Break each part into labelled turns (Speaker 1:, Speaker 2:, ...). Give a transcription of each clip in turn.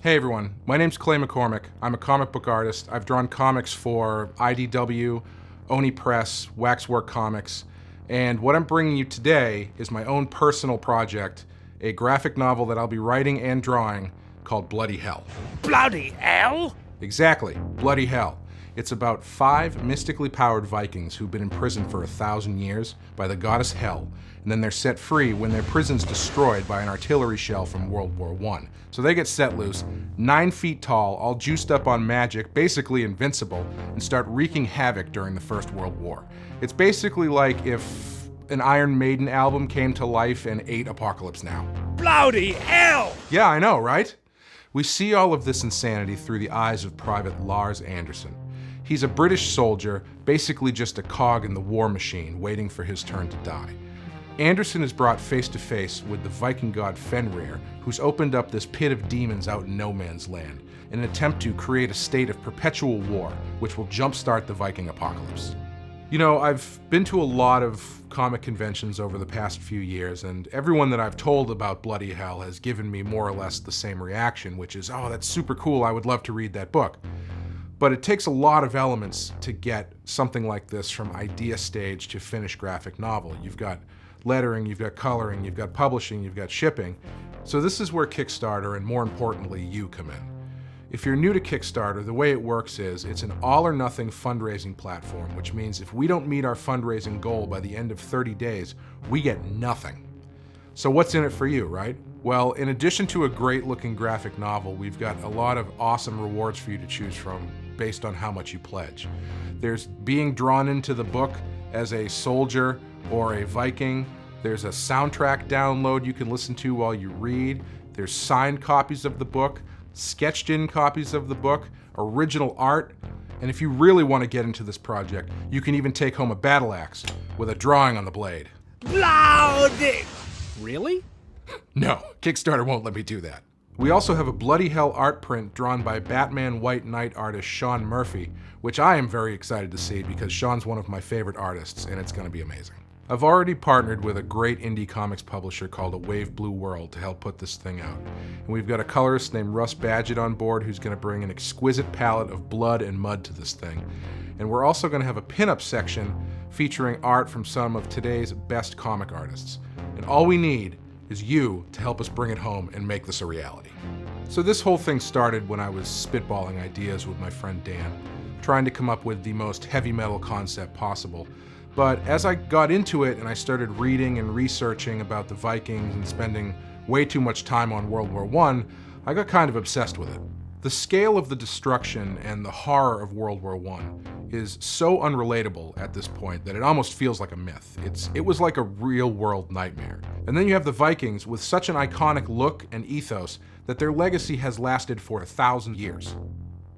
Speaker 1: Hey everyone, my name's Clay McCormick. I'm a comic book artist. I've drawn comics for IDW, Oni Press, Waxwork Comics, and what I'm bringing you today is my own personal project, a graphic novel that I'll be writing and drawing called Bloody Hell.
Speaker 2: Bloody hell?
Speaker 1: Exactly, Bloody Hell. It's about 5 mystically powered Vikings who've been imprisoned for 1,000 years by the goddess Hel, and then they're set free when their prison's destroyed by an artillery shell from World War I. So they get set loose, 9 feet tall, all juiced up on magic, basically invincible, and start wreaking havoc during the First World War. It's basically like if an Iron Maiden album came to life and ate Apocalypse Now.
Speaker 2: Bloody hell!
Speaker 1: Yeah, I know, right? We see all of this insanity through the eyes of Private Lars Anderson. He's a British soldier, basically just a cog in the war machine, waiting for his turn to die. Anderson is brought face to face with the Viking god Fenrir, who's opened up this pit of demons out in no man's land, in an attempt to create a state of perpetual war, which will jumpstart the Viking apocalypse. You know, I've been to a lot of comic conventions over the past few years, and everyone that I've told about Bloody Hell has given me more or less the same reaction, which is, oh, that's super cool, I would love to read that book. But it takes a lot of elements to get something like this from idea stage to finished graphic novel. You've got lettering, you've got coloring, you've got publishing, you've got shipping. So this is where Kickstarter, and more importantly, you come in. If you're new to Kickstarter, the way it works is it's an all or nothing fundraising platform, which means if we don't meet our fundraising goal by the end of 30 days, we get nothing. So what's in it for you, right? Well, in addition to a great looking graphic novel, we've got a lot of awesome rewards for you to choose from based on how much you pledge. There's being drawn into the book as a soldier or a Viking. There's a soundtrack download you can listen to while you read. There's signed copies of the book, sketched in copies of the book, original art, and if you really want to get into this project, you can even take home a battle axe with a drawing on the blade.
Speaker 2: Bloody... Really?
Speaker 1: No, Kickstarter won't let me do that. We also have a Bloody Hell art print drawn by Batman White Knight artist Sean Murphy, which I am very excited to see because Sean's one of my favorite artists and it's going to be amazing. I've already partnered with a great indie comics publisher called A Wave Blue World to help put this thing out. And we've got a colorist named Russ Badgett on board who's going to bring an exquisite palette of blood and mud to this thing. And we're also going to have a pinup section featuring art from some of today's best comic artists. And all we need is you to help us bring it home and make this a reality. So this whole thing started when I was spitballing ideas with my friend Dan, trying to come up with the most heavy metal concept possible. But as I got into it and I started reading and researching about the Vikings and spending way too much time on World War I got kind of obsessed with it. The scale of the destruction and the horror of World War I is so unrelatable at this point that it almost feels like a myth. It was like a real-world nightmare. And then you have the Vikings with such an iconic look and ethos that their legacy has lasted for 1,000 years.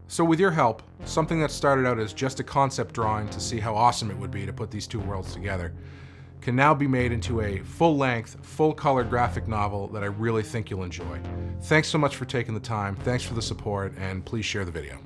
Speaker 1: So with your help, something that started out as just a concept drawing to see how awesome it would be to put these two worlds together can now be made into a full-length, full-color graphic novel that I really think you'll enjoy. Thanks so much for taking the time, thanks for the support, and please share the video.